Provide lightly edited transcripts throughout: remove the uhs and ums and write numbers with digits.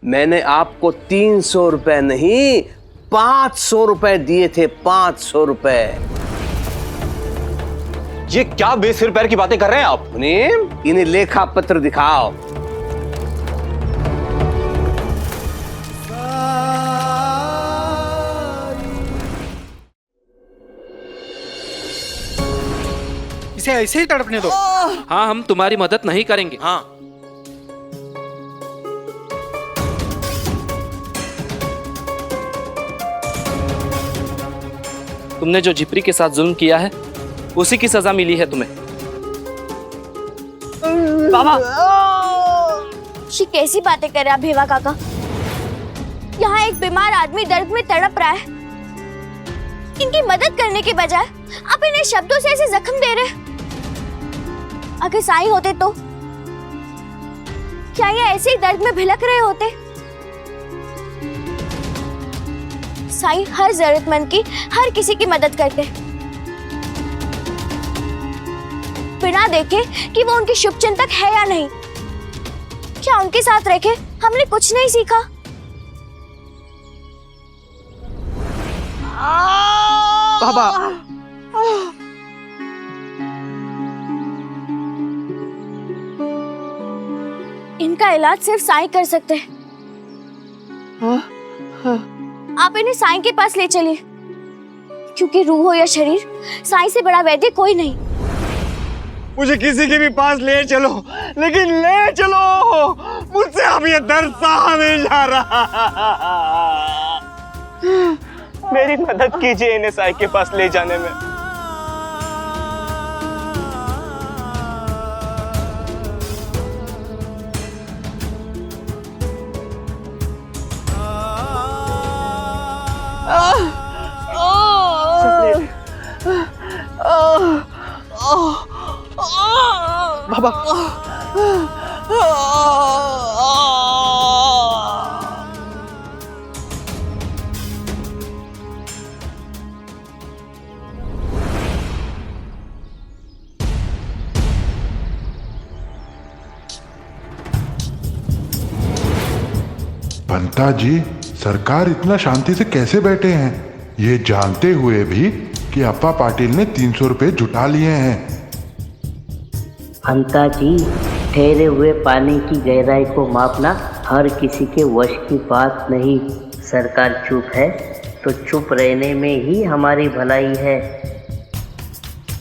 मैंने आपको 300 रुपए नहीं 500 रुपए दिए थे, 500 रुपए। ये क्या बेसिर पैर की बातें कर रहे हैं आप? मुनीम, इन्हें लेखा पत्र दिखाओ। इसे ऐसे ही तड़पने दो। हाँ, हम तुम्हारी मदद नहीं करेंगे। हाँ, तुमने जो जिप्री के साथ जुल्म किया है उसी की सजा मिली है तुम्हें। बाबा। ये कैसी बातें कर रहे आप भेवा काका? यहाँ एक बीमार आदमी दर्द में तड़प रहा है, इनकी मदद करने के बजाय आप इन्हें शब्दों से ऐसे जख्म दे रहे। अगर साईं होते तो क्या ये ऐसे ही दर्द में भिलक रहे होते? साईं हर जरूरतमंद की, हर किसी की मदद करते, बिना देखे कि वो उनकी शुभचिंतक है या नहीं। क्या उनके साथ रह के हमने कुछ नहीं सीखा? बाबा। इनका इलाज सिर्फ साईं कर सकते हैं। आप इन्हें साईं के पास ले चलिए, क्योंकि रूह हो या शरीर, साईं से बड़ा वैद्य कोई नहीं। मुझे किसी के भी पास ले चलो, लेकिन ले चलो, मुझसे अब ये दर्द सहा नहीं जा रहा। मेरी मदद कीजिए इन्हें साईं के पास ले जाने में। बाबा। बंता जी, सरकार इतना शांति से कैसे बैठे हैं, ये जानते हुए भी कि अप्पा पाटिल ने 300 रुपए जुटा लिए हैं। बंता जी, ठहरे हुए पानी की गहराई को मापना हर किसी के वश की बात नहीं। सरकार चुप है तो चुप रहने में ही हमारी भलाई है।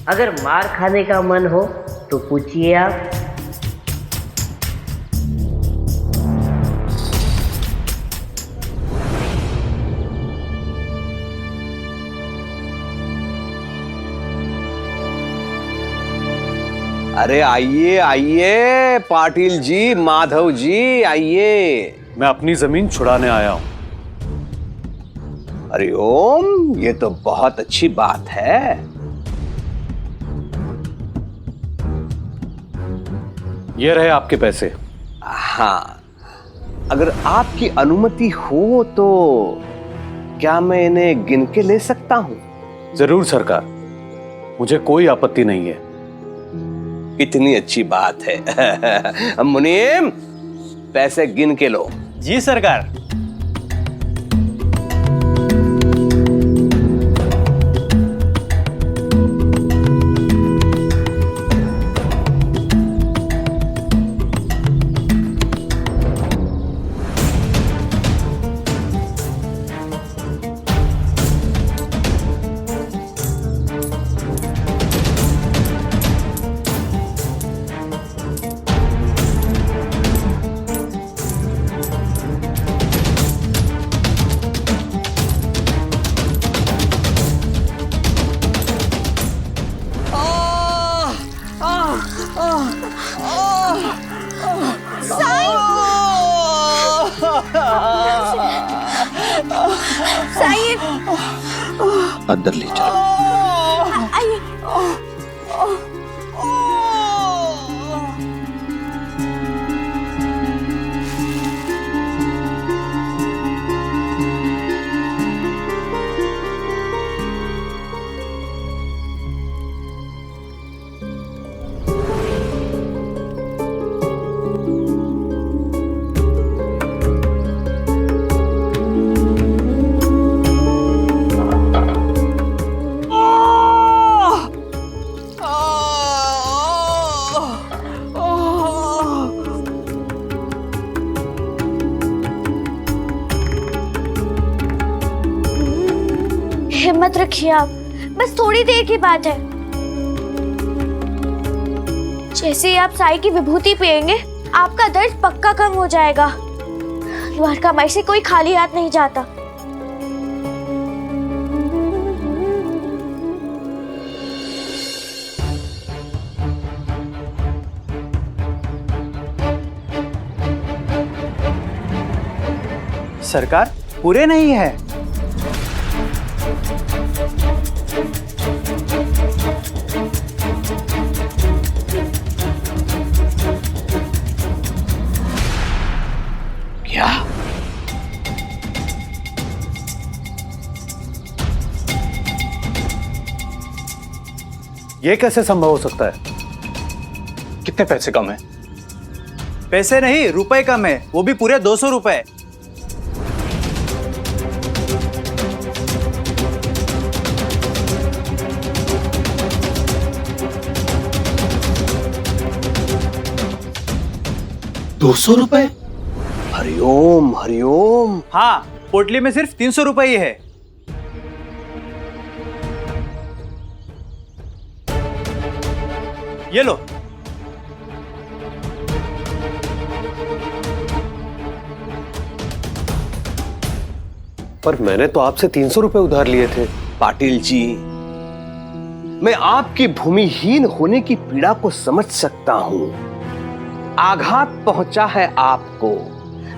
अगर मार खाने का मन हो तो पूछिए आप। अरे आइए आइए पाटिल जी, माधव जी, आइए। मैं अपनी जमीन छुड़ाने आया हूं। अरे ओम, ये तो बहुत अच्छी बात है। ये रहे आपके पैसे। हाँ, अगर आपकी अनुमति हो तो क्या मैं इन्हें गिन के ले सकता हूं? जरूर सरकार, मुझे कोई आपत्ति नहीं है। इतनी अच्छी बात है। मुनीम, पैसे गिन के लो। जी सरकार। अंदर ले चलो। आइए। हिम्मत रखिए आप, बस थोड़ी देर की बात है। जैसे ही आप साई की विभूति पिएंगे आपका दर्द पक्का कम हो जाएगा। द्वारकामाई से कोई खाली हाथ नहीं जाता। सरकार पूरे नहीं है। क्या? ये कैसे संभव हो सकता है? कितने पैसे कम है? पैसे नहीं, रुपए कम है, वो भी पूरे 200 रुपए। ₹200? हरिओम हरिओम। हाँ, पोटली में सिर्फ 300 रुपए ही है। ये लो। पर मैंने तो आपसे 300 रुपए उधार लिए थे। पाटिल जी, मैं आपकी भूमिहीन होने की पीड़ा को समझ सकता हूं। आघात पहुंचा है आपको,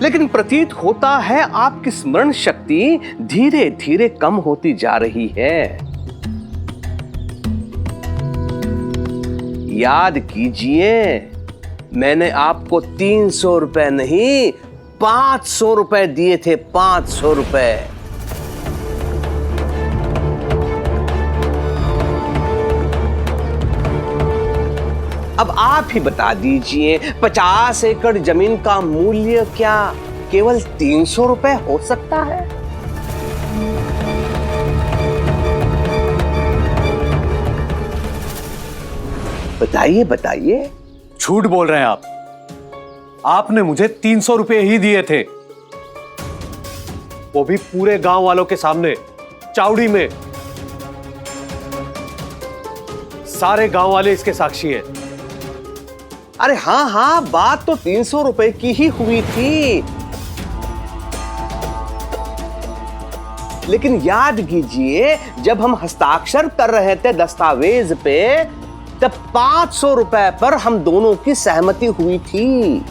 लेकिन प्रतीत होता है आपकी स्मरण शक्ति धीरे धीरे कम होती जा रही है। याद कीजिए, मैंने आपको 300 रुपए नहीं 500 रुपए दिए थे। 500 रुपए। अब आप ही बता दीजिए, 50 एकड़ जमीन का मूल्य क्या केवल 300 रुपए हो सकता है? बताइए बताइए। झूठ बोल रहे हैं आप। आपने मुझे 300 रुपए ही दिए थे, वो भी पूरे गांव वालों के सामने, चावड़ी में। सारे गांव वाले इसके साक्षी हैं। अरे हाँ हाँ, बात तो 300 रुपए की ही हुई थी, लेकिन याद कीजिए, जब हम हस्ताक्षर कर रहे थे दस्तावेज पे, तब 500 रुपए पर हम दोनों की सहमति हुई थी।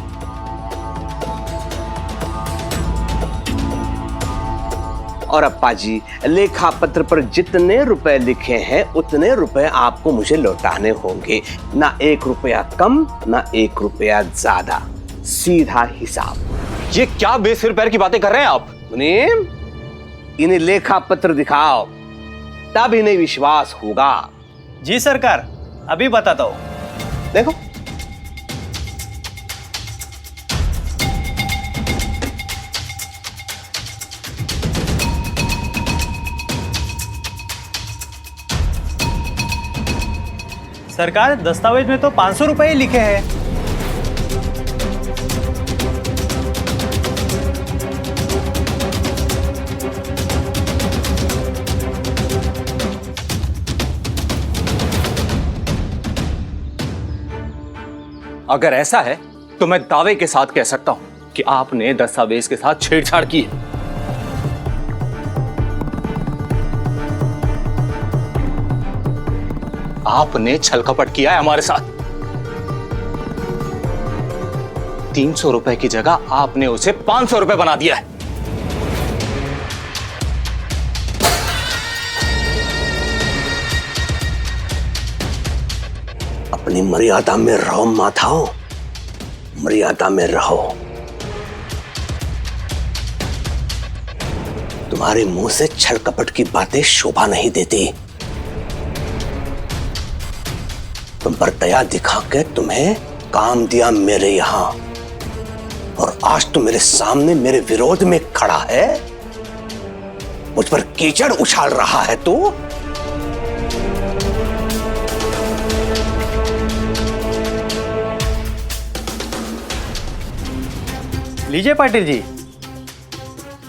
और अप्पा जी, लेखा पत्र पर जितने रुपए लिखे हैं उतने रुपए आपको मुझे लौटाने होंगे। ना 1 रुपया कम, ना 1 रुपया ज्यादा, सीधा हिसाब। ये क्या बेसिर पैर की बातें कर रहे हैं आप? मुनीम, इन्हें लेखा पत्र दिखाओ, तब इन्हें विश्वास होगा। जी सरकार, अभी बताता हूं। देखो, सरकार, दस्तावेज में तो 500 रुपए ही लिखे हैं। अगर ऐसा है तो मैं दावे के साथ कह सकता हूं कि आपने दस्तावेज के साथ छेड़छाड़ की है। आपने छलकपट किया है हमारे साथ। 300 रुपए की जगह आपने उसे 500 रुपए बना दिया है। अपनी मर्यादा में रहो माताओं, मर्यादा में रहो। तुम्हारे मुंह से छल कपट की बातें शोभा नहीं देती। तुम पर दया दिखा के तुम्हें काम दिया मेरे यहां, और आज तो मेरे सामने मेरे विरोध में खड़ा है, मुझ पर कीचड़ उछाल रहा है। तो लीजिए पाटिल जी,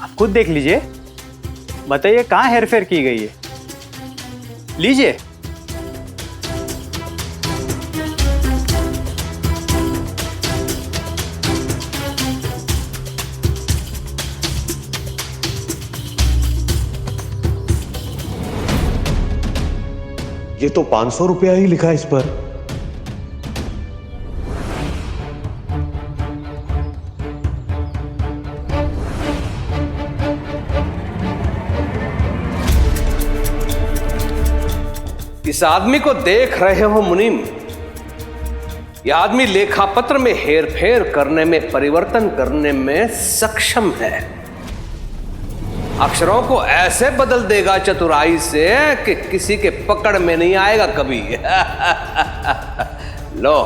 आप खुद देख लीजिए, बताइए कहां हेरफेर की गई है। लीजिए। ये तो 500 रुपया ही लिखा है इस पर। इस आदमी को देख रहे हो मुनीम, यह आदमी लेखापत्र में हेरफेर करने में, परिवर्तन करने में सक्षम है। अक्षरों को ऐसे बदल देगा चतुराई से कि किसी के पकड़ में नहीं आएगा कभी। लो,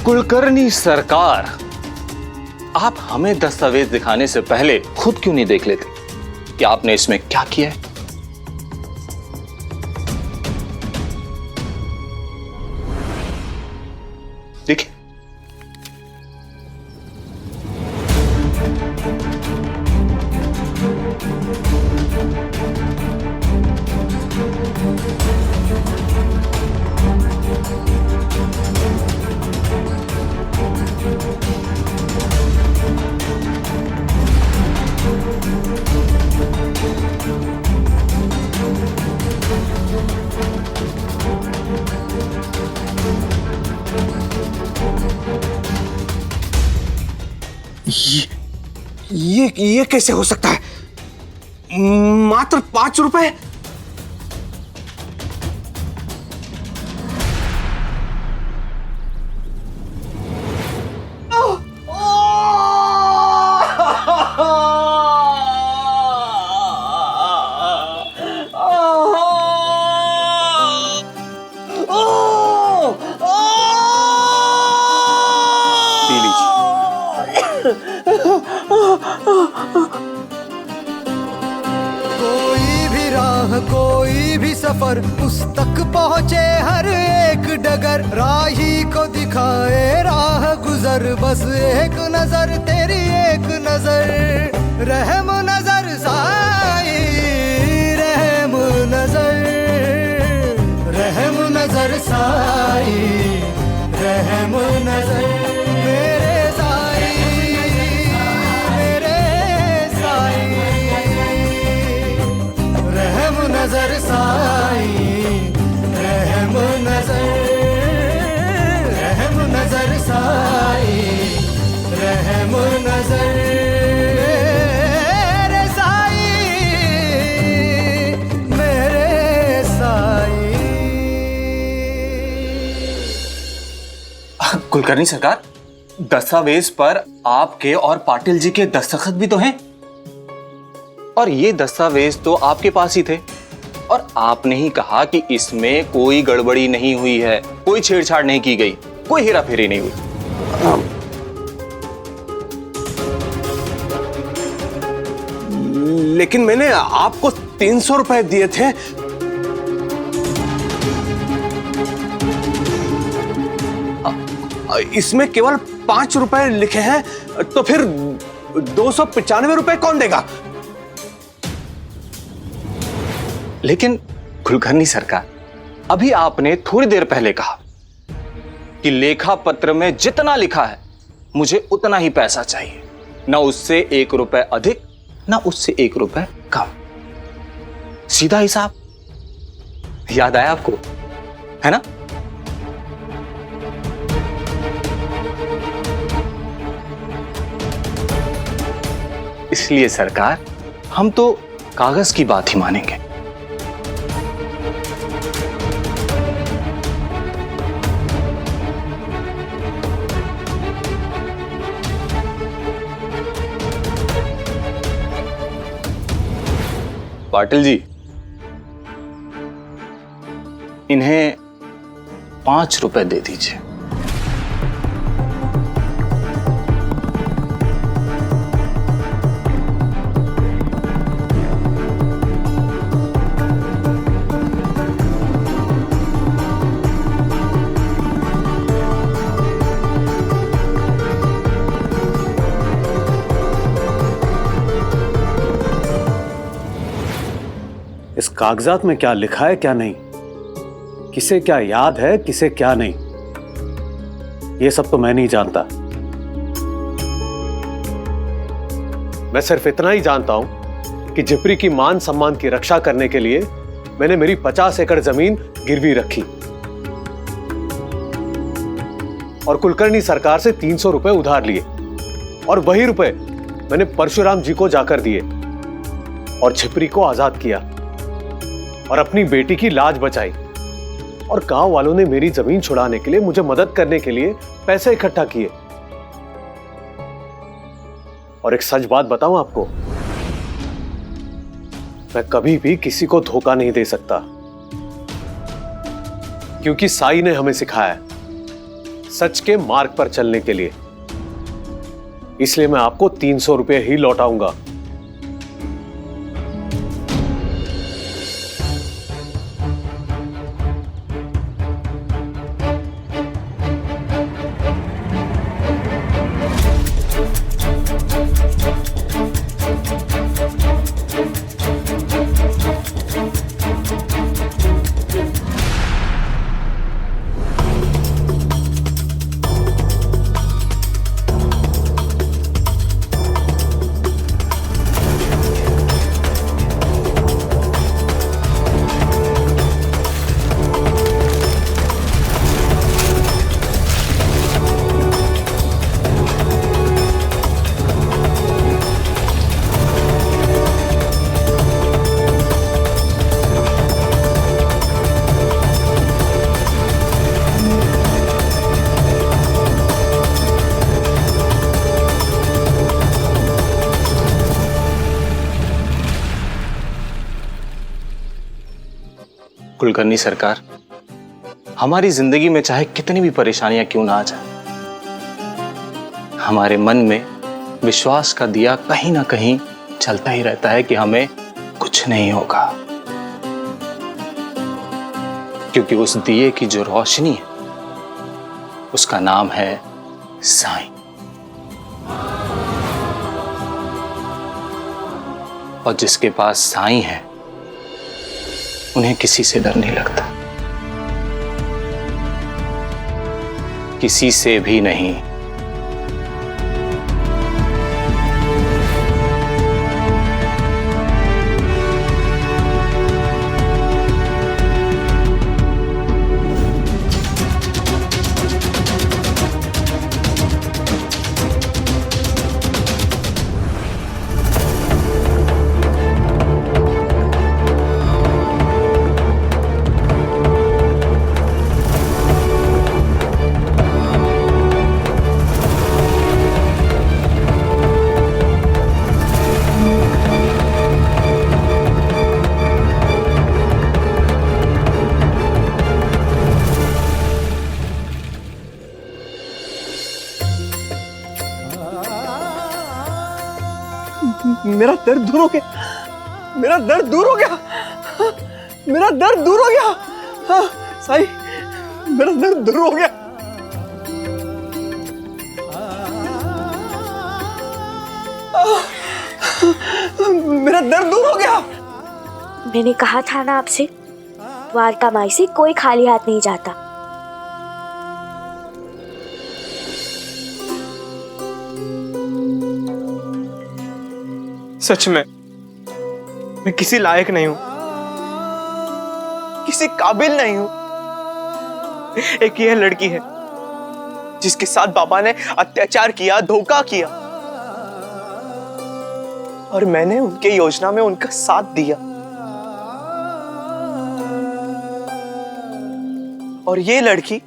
कुलकर्णी सरकार, आप हमें दस्तावेज दिखाने से पहले खुद क्यों नहीं देख लेते कि आपने इसमें क्या किया है? देखिए, ये कैसे हो सकता है? मात्र 5 रुपए? राह कोई भी सफर उस तक पहुँचे हर एक डगर, राही को दिखाए राह गुजर, बस एक नजर तेरी एक नजर, रहम नजर साई, रहम नजर, रहम नजर साई, रहम नजर मेरे साई, मेरे साई, रहम नजर साई, रहम नजर, रहम नजर साई, रहम नजर मेरे साई, मेरे साई। कुलकर्णी सरकार, दस्तावेज पर आपके और पाटिल जी के दस्तखत भी तो हैं, और ये दस्तावेज तो आपके पास ही थे, और आपने ही कहा कि इसमें कोई गड़बड़ी नहीं हुई है, कोई छेड़छाड़ नहीं की गई, कोई हेराफेरी नहीं हुई। लेकिन मैंने आपको 300 रुपए दिए थे। इसमें केवल 5 रुपए लिखे हैं, तो फिर 295 रुपए कौन देगा? लेकिन कुलकर्णी सरकार, अभी आपने थोड़ी देर पहले कहा कि लेखा पत्र में जितना लिखा है मुझे उतना ही पैसा चाहिए, ना उससे 1 रुपए अधिक, ना उससे 1 रुपए कम। सीधा हिसाब। याद आया आपको, है ना? इसलिए सरकार, हम तो कागज की बात ही मानेंगे। पाटिल जी, इन्हें 5 रुपए दे दीजिए। इस कागजात में क्या लिखा है क्या नहीं, किसे क्या याद है किसे क्या नहीं, ये सब तो मैं नहीं जानता। मैं सिर्फ इतना ही जानता हूं कि जिप्री की मान सम्मान की रक्षा करने के लिए मैंने मेरी 50 एकड़ जमीन गिरवी रखी और कुलकर्णी सरकार से 300 रुपए उधार लिए, और वही रुपए मैंने परशुराम जी को जाकर दिए और जिप्री को आजाद किया और अपनी बेटी की लाज बचाई। और गांव वालों ने मेरी जमीन छुड़ाने के लिए, मुझे मदद करने के लिए पैसे इकट्ठा किए। और एक सच बात बताऊं आपको, मैं कभी भी किसी को धोखा नहीं दे सकता, क्योंकि साई ने हमें सिखाया है सच के मार्ग पर चलने के लिए। इसलिए मैं आपको 300 रुपए ही लौटाऊंगा। कुलकर्णी सरकार, हमारी जिंदगी में चाहे कितनी भी परेशानियां क्यों ना आ जाए, हमारे मन में विश्वास का दिया कहीं ना कहीं चलता ही रहता है कि हमें कुछ नहीं होगा, क्योंकि उस दिए की जो रोशनी है उसका नाम है साईं। और जिसके पास साईं है उन्हें किसी से डर नहीं लगता, किसी से भी नहीं। मेरा दर्द दूर हो गया, मेरा दर्द दूर हो गया, मेरा दर्द दूर हो गया। हाँ, साईं, मेरा दर्द दूर हो गया। मेरा दर्द दूर हो गया। मैंने कहा था ना आपसे, द्वारका माई से कोई खाली हाथ नहीं जाता। सच में मैं किसी लायक नहीं हूं, किसी काबिल नहीं हूं। एक यह लड़की है जिसके साथ बाबा ने अत्याचार किया, धोखा किया, और मैंने उनके योजना में उनका साथ दिया। और ये लड़की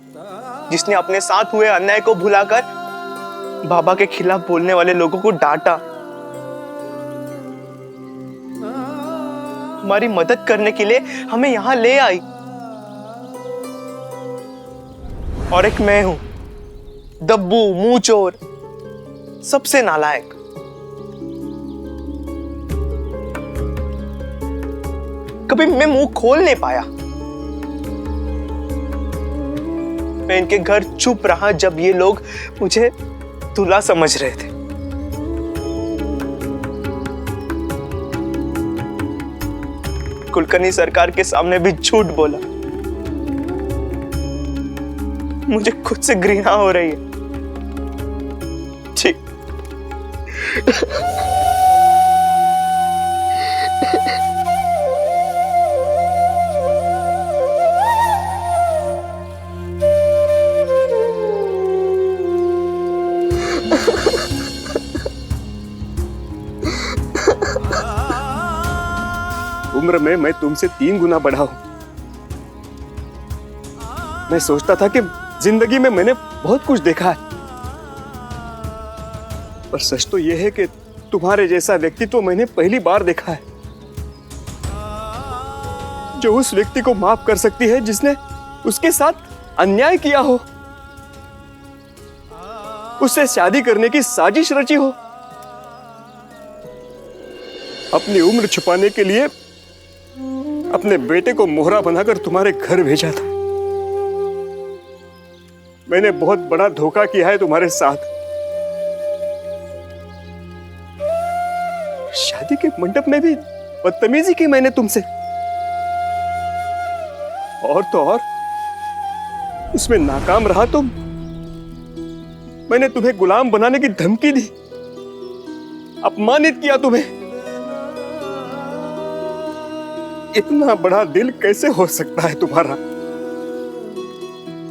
जिसने अपने साथ हुए अन्याय को भुलाकर बाबा के खिलाफ बोलने वाले लोगों को डांटा, हमारी मदद करने के लिए हमें यहां ले आई। और एक मैं हूं, दब्बू, मुंह चोर, सबसे नालायक। कभी मैं मुंह खोल नहीं पाया। मैं इनके घर चुप रहा जब ये लोग मुझे दूल्हा समझ रहे थे। कुलकर्णी सरकार के सामने भी झूठ बोला। मुझे खुद से घृणा हो रही है। ठीक। उम्र में मैं तुमसे 3 गुना बड़ा हूं। मैं सोचता था कि जिंदगी में मैंने बहुत कुछ देखा है, पर सच तो यह है कि तुम्हारे जैसा व्यक्तित्व मैंने पहली बार देखा है, जो उस व्यक्ति को माफ कर सकती है जिसने उसके साथ अन्याय किया हो, उससे शादी करने की साजिश रची हो, अपनी उम्र छुपाने के लिए अपने बेटे को मोहरा बनाकर तुम्हारे घर भेजा था। मैंने बहुत बड़ा धोखा किया है तुम्हारे साथ। शादी के मंडप में भी बदतमीजी की मैंने तुमसे, और तो और उसमें नाकाम रहा तो मैंने तुम्हें गुलाम बनाने की धमकी दी, अपमानित किया तुम्हें। इतना बड़ा दिल कैसे हो सकता है तुम्हारा?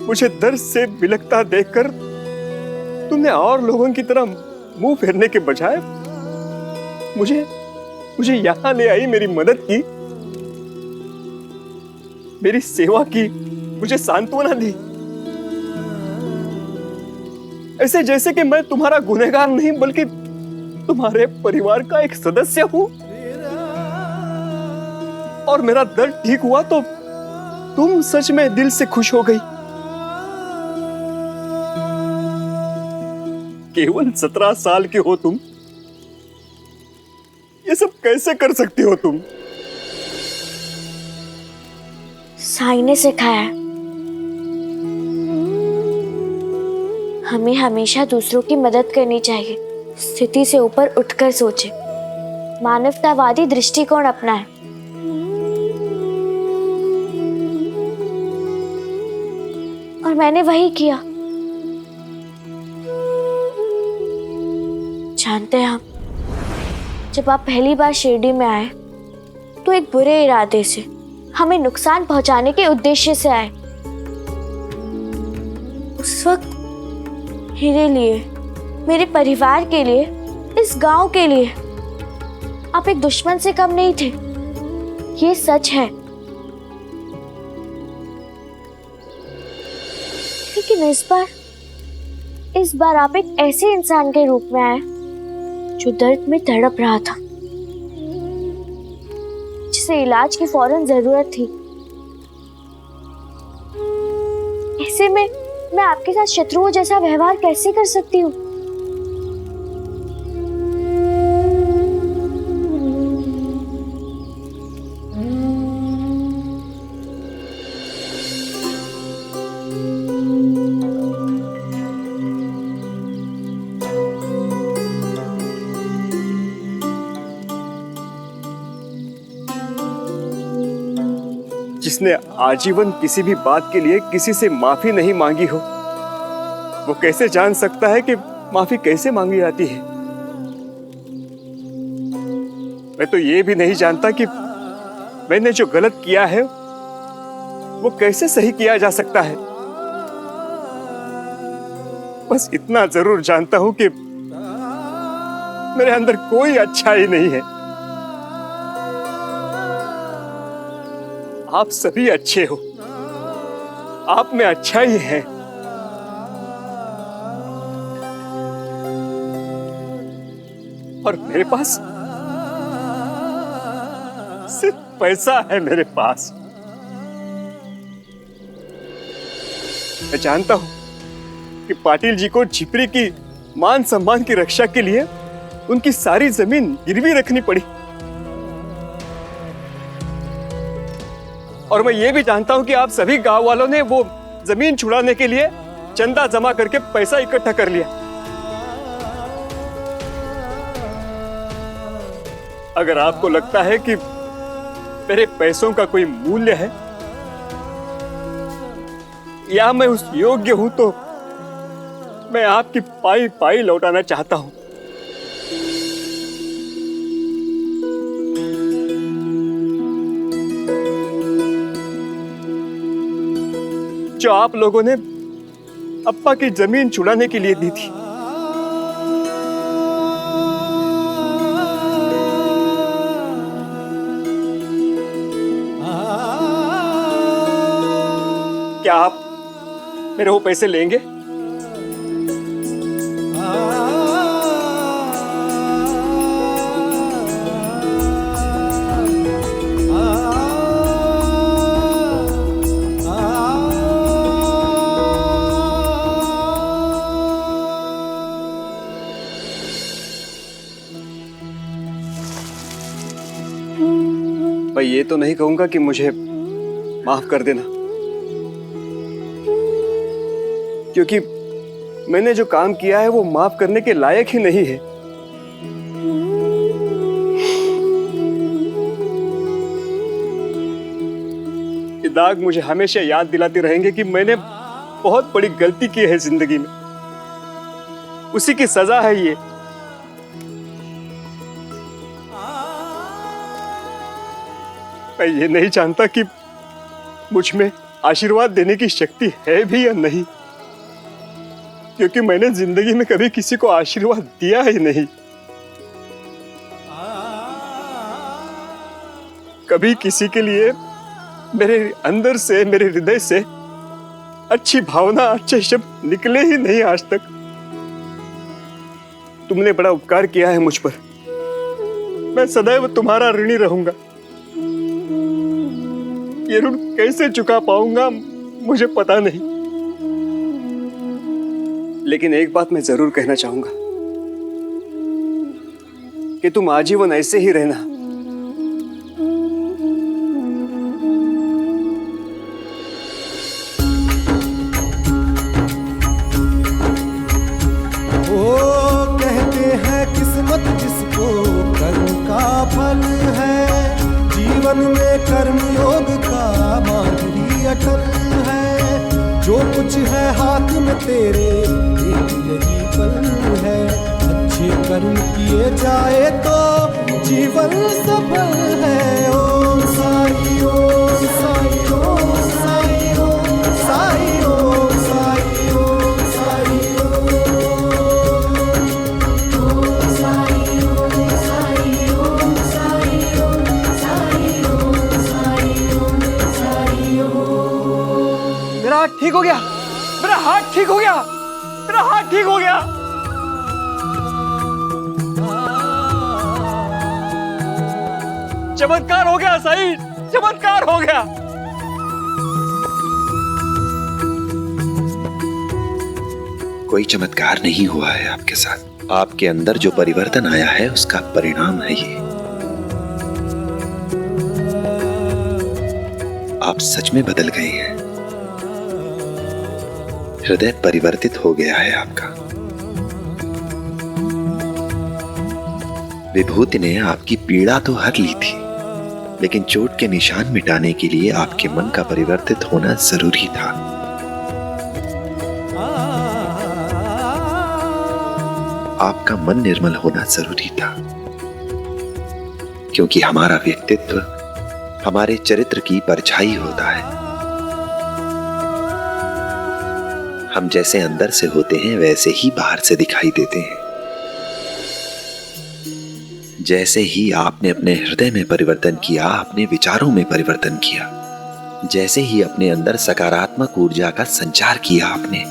मुझे दर्द से बिलखता देखकर तुमने और लोगों की तरह मुंह फेरने के बजाय मुझे यहां ले आई, मेरी मदद की, मेरी सेवा की, मुझे सांत्वना दी, ऐसे जैसे कि मैं तुम्हारा गुनहगार नहीं बल्कि तुम्हारे परिवार का एक सदस्य हूं। और मेरा दर्द ठीक हुआ तो तुम सच में दिल से खुश हो गई। केवल 17 साल के हो तुम, ये सब कैसे कर सकती हो तुम? साई ने सिखाया है। हमें हमेशा दूसरों की मदद करनी चाहिए, स्थिति से ऊपर उठकर सोचे, मानवतावादी दृष्टिकोण अपनाएं। और मैंने वही किया। जानते हैं, हम जब आप पहली बार शिरडी में आए तो एक बुरे इरादे से, हमें नुकसान पहुंचाने के उद्देश्य से आए। उस वक्त मेरे लिए, मेरे परिवार के लिए, इस गांव के लिए आप एक दुश्मन से कम नहीं थे। ये सच है। लेकिन इस बार आप एक ऐसे इंसान के रूप में आए जो दर्द में तड़प रहा था, जिसे इलाज की फौरन जरूरत थी। ऐसे में मैं आपके साथ शत्रुओं जैसा व्यवहार कैसे कर सकती हूँ? जिसने आजीवन किसी भी बात के लिए किसी से माफी नहीं मांगी हो, वो कैसे जान सकता है कि माफी कैसे मांगी जाती है? मैं तो ये भी नहीं जानता कि मैंने जो गलत किया है वो कैसे सही किया जा सकता है। बस इतना जरूर जानता हूं कि मेरे अंदर कोई अच्छाई नहीं है। आप सभी अच्छे हो, आप में अच्छाई है। और मेरे पास सिर्फ पैसा है। मेरे पास, मैं जानता हूं कि पाटिल जी को झिपरी की मान सम्मान की रक्षा के लिए उनकी सारी जमीन गिरवी रखनी पड़ी। और मैं ये भी जानता हूं कि आप सभी गांव वालों ने वो जमीन छुड़ाने के लिए चंदा जमा करके पैसा इकट्ठा कर लिया। अगर आपको लगता है कि मेरे पैसों का कोई मूल्य है या मैं उस योग्य हूं, तो मैं आपकी पाई पाई लौटाना चाहता हूं। जो आप लोगों ने अप्पा की जमीन छुड़ाने के लिए दी थी। क्या आप मेरे वो पैसे लेंगे? मैं ये तो नहीं कहूंगा कि मुझे माफ कर देना, क्योंकि मैंने जो काम किया है वो माफ करने के लायक ही नहीं है। ये दाग मुझे हमेशा याद दिलाते रहेंगे कि मैंने बहुत बड़ी गलती की है जिंदगी में। उसी की सजा है ये। मैं ये नहीं जानता कि मुझ में आशीर्वाद देने की शक्ति है भी या नहीं, क्योंकि मैंने जिंदगी में कभी किसी को आशीर्वाद दिया ही नहीं। कभी किसी के लिए मेरे अंदर से, मेरे हृदय से अच्छी भावना, अच्छे शब्द निकले ही नहीं आज तक। तुमने बड़ा उपकार किया है मुझ पर। मैं सदैव तुम्हारा ऋणी रहूंगा। ये ऋण कैसे चुका पाऊंगा मुझे पता नहीं, लेकिन एक बात मैं जरूर कहना चाहूंगा कि तुम आजीवन ऐसे ही रहना। सोच है हाथ में तेरे, एक यही पल है, अच्छे कर्म किए जाए तो जीवन सफल है। ओम साई ओम साई ओम साई ओम साई ओम साई ओम साई मेरा हाथ ठीक हो गया, मेरा हाथ ठीक हो गया, मेरा हाथ ठीक हो गया। चमत्कार हो गया साईं, चमत्कार हो गया। कोई चमत्कार नहीं हुआ है आपके साथ। आपके अंदर जो परिवर्तन आया है उसका परिणाम है ये। आप सच में बदल गए हैं। हृदय परिवर्तित हो गया है आपका। विभूति ने आपकी पीड़ा तो हर ली थी, लेकिन चोट के निशान मिटाने के लिए आपके मन का परिवर्तित होना जरूरी था। आपका मन निर्मल होना जरूरी था, क्योंकि हमारा व्यक्तित्व हमारे चरित्र की परछाई होता है। हम जैसे अंदर से होते हैं वैसे ही बाहर से दिखाई देते हैं। जैसे ही आपने अपने हृदय में परिवर्तन किया, अपने विचारों में परिवर्तन किया, जैसे ही अपने अंदर सकारात्मक ऊर्जा का संचार किया, आपने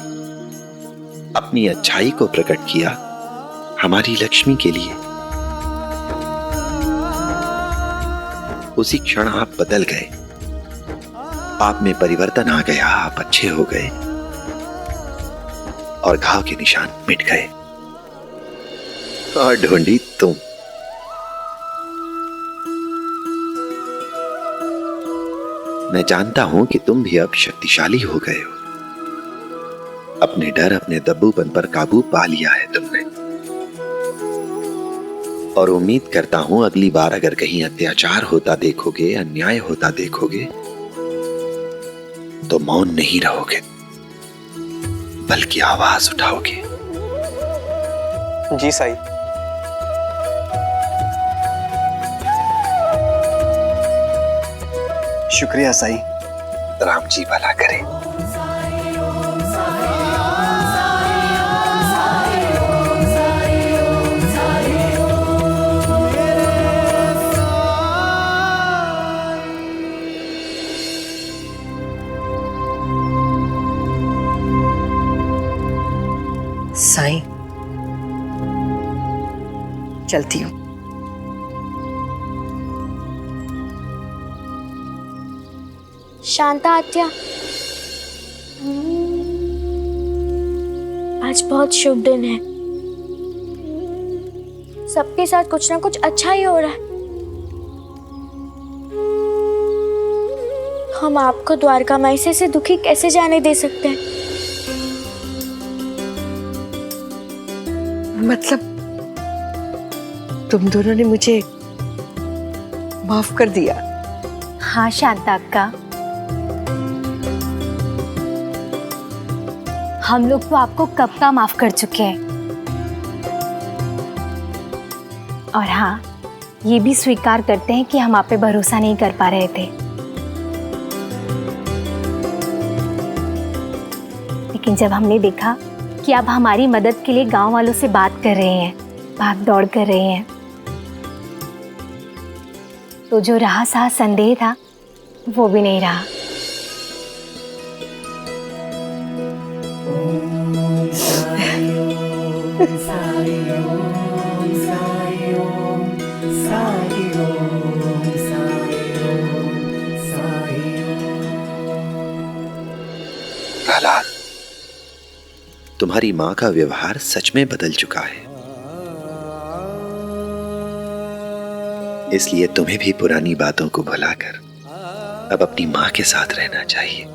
अपनी अच्छाई को प्रकट किया हमारी लक्ष्मी के लिए, उसी क्षण आप बदल गए। आप में परिवर्तन आ गया, आप अच्छे हो गए और घाव के निशान मिट गए। और ढूंढी तुम। मैं जानता हूं कि तुम भी अब शक्तिशाली हो गए हो। अपने डर, अपने दब्बूपन पर काबू पा लिया है तुमने। और उम्मीद करता हूं अगली बार अगर कहीं अत्याचार होता देखोगे, अन्याय होता देखोगे, तो मौन नहीं रहोगे, बल्कि आवाज उठाओगे। जी साईं। शुक्रिया साईं। राम जी भला करे। साईं, चलती हूँ। शांता आत्या, आज बहुत शुभ दिन है। सबके साथ कुछ ना कुछ अच्छा ही हो रहा है। हम आपको द्वारका माई से दुखी कैसे जाने दे सकते हैं? मतलब तुम दोनों ने मुझे माफ कर दिया? हाँ शांता अक्का, हम लोग तो आपको कब का माफ कर चुके हैं। और हाँ, ये भी स्वीकार करते हैं कि हम आप पे भरोसा नहीं कर पा रहे थे, लेकिन जब हमने देखा कि आप हमारी मदद के लिए गांव वालों से बात कर रहे हैं, भाग दौड़ कर रहे हैं, तो जो रहा सहा संदेह था वो भी नहीं रहा। प्रहलाद, तुम्हारी मां का व्यवहार सच में बदल चुका है, इसलिए तुम्हें भी पुरानी बातों को भुलाकर अब अपनी मां के साथ रहना चाहिए।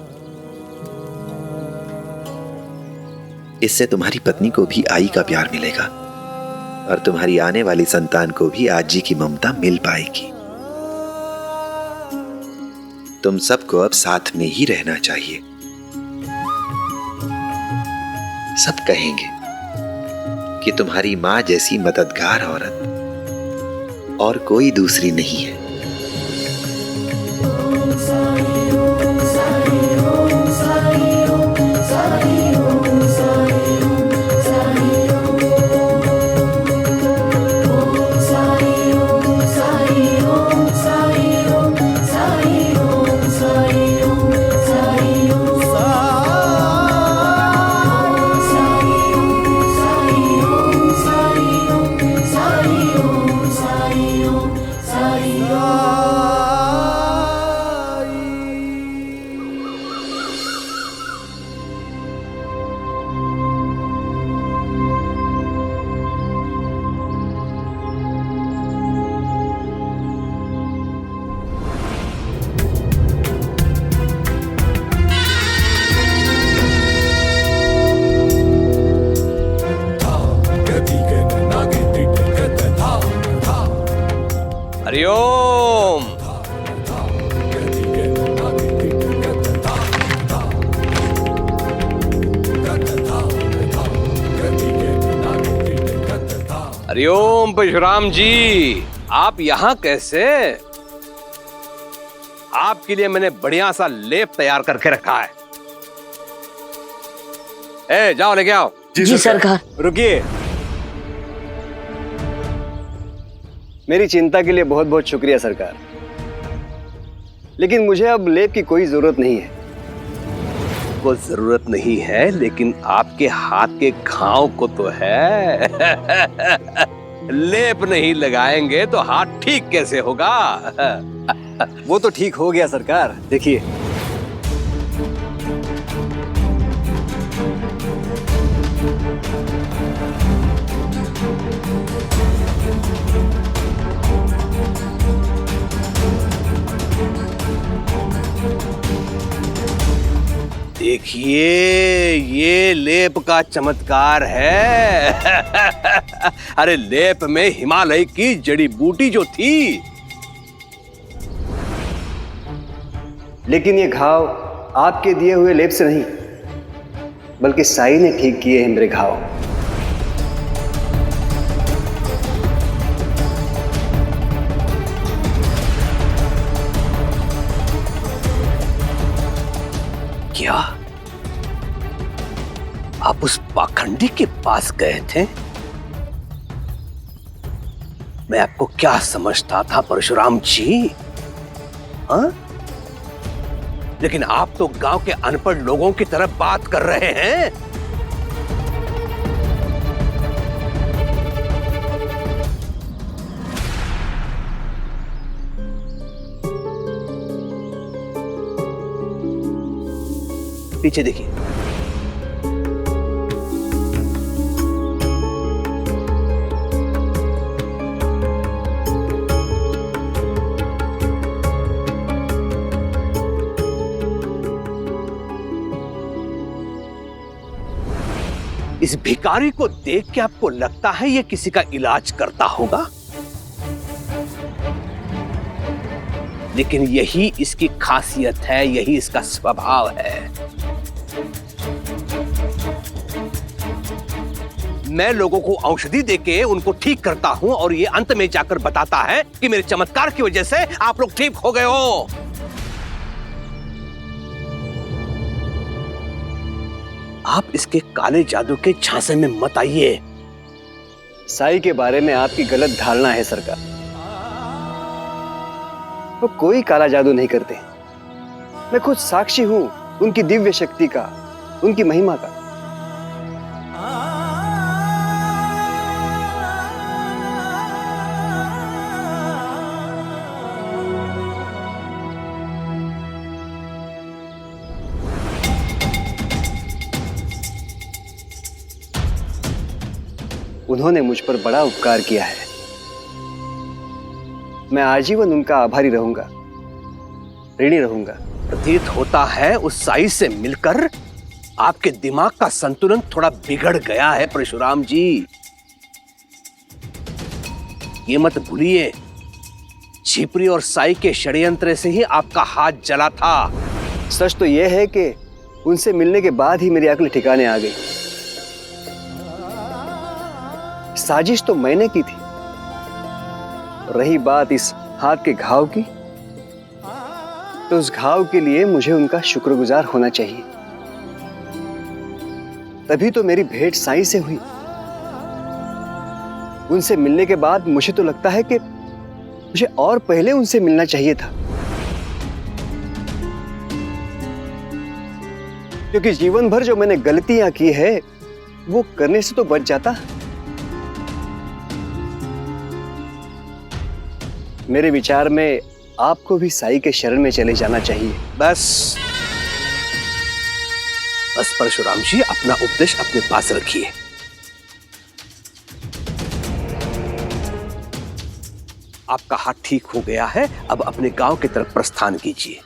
इससे तुम्हारी पत्नी को भी आई का प्यार मिलेगा और तुम्हारी आने वाली संतान को भी आजी की ममता मिल पाएगी। तुम सबको अब साथ में ही रहना चाहिए। सब कहेंगे कि तुम्हारी मां जैसी मददगार औरत और कोई दूसरी नहीं है। हरिओम। हरिओम परशुराम जी, आप यहाँ कैसे? आपके लिए मैंने बढ़िया सा लेप तैयार करके रखा है। ए, जाओ लेके आओ। जी सरकार। रुकिए, मेरी चिंता के लिए बहुत बहुत शुक्रिया सरकार, लेकिन मुझे अब लेप की कोई जरूरत नहीं है। को जरूरत नहीं है, लेकिन आपके हाथ के घाव को तो है। लेप नहीं लगाएंगे तो हाथ ठीक कैसे होगा? वो तो ठीक हो गया सरकार, देखिए। देखिए, ये लेप का चमत्कार है। अरे लेप में हिमालय की जड़ी बूटी जो थी। लेकिन ये घाव आपके दिए हुए लेप से नहीं, बल्कि साई ने ठीक किए हैं मेरे घाव। क्या आप उस पाखंडी के पास गए थे? मैं आपको क्या समझता था परशुराम जी? हाँ? लेकिन आप तो गांव के अनपढ़ लोगों की तरह बात कर रहे हैं। पीछे देखिए। इस भिखारी को देख के आपको लगता है ये किसी का इलाज करता होगा? लेकिन यही इसकी खासियत है, यही इसका स्वभाव है। मैं लोगों को औषधि देके उनको ठीक करता हूं और ये अंत में जाकर बताता है कि मेरे चमत्कार की वजह से आप लोग ठीक हो गए हो। आप इसके काले जादू के झांसे में मत आइए। साई के बारे में आपकी गलत धारणा है सरकार। वो कोई काला जादू नहीं करते। मैं खुद साक्षी हूं उनकी दिव्य शक्ति का, उनकी महिमा का। उन्होंने मुझ पर बड़ा उपकार किया है। मैं आजीवन उनका आभारी रहूंगा, ऋणी रहूंगा। प्रतीत होता है उस साई से मिलकर आपके दिमाग का संतुलन थोड़ा बिगड़ गया है परशुराम जी। ये मत भूलिए, छिपरी और साई के षड्यंत्र से ही आपका हाथ जला था। सच तो यह है कि उनसे मिलने के बाद ही मेरी अक्ल ठिकाने आ गई। साजिश तो मैंने की थी। रही बात इस हाथ के घाव की, तो उस घाव के लिए मुझे उनका शुक्रगुजार होना चाहिए। तभी तो मेरी भेंट साईं से हुई। उनसे मिलने के बाद मुझे तो लगता है कि मुझे और पहले उनसे मिलना चाहिए था, क्योंकि जीवन भर जो मैंने गलतियां की है वो करने से तो बच जाता। मेरे विचार में आपको भी साईं के शरण में चले जाना चाहिए। बस बस परशुराम जी, अपना उपदेश अपने पास रखिए। आपका हाथ ठीक हो गया है, अब अपने गांव की तरफ प्रस्थान कीजिए।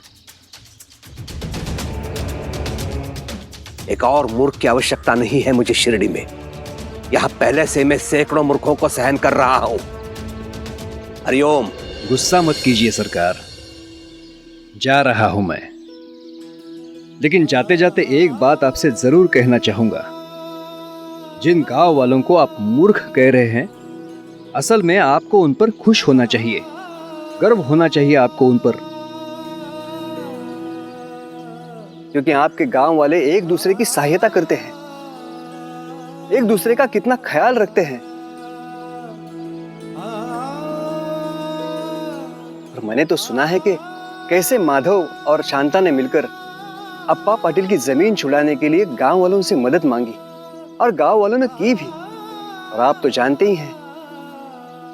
एक और मूर्ख की आवश्यकता नहीं है मुझे शिरडी में। यहां पहले से मैं सैकड़ों मूर्खों को सहन कर रहा हूं। हरिओम। गुस्सा मत कीजिए सरकार, जा रहा हूं मैं, लेकिन जाते जाते एक बात आपसे जरूर कहना चाहूंगा। जिन गांव वालों को आप मूर्ख कह रहे हैं, असल में आपको उन पर खुश होना चाहिए, गर्व होना चाहिए आपको उन पर। क्योंकि आपके गांव वाले एक दूसरे की सहायता करते हैं, एक दूसरे का कितना ख्याल रखते हैं। और मैंने तो सुना है कि कैसे माधव और शांता ने मिलकर अप्पा पाटिल की जमीन छुड़ाने के लिए गांव वालों से मदद मांगी, और गांव वालों ने की भी। और आप तो जानते ही हैं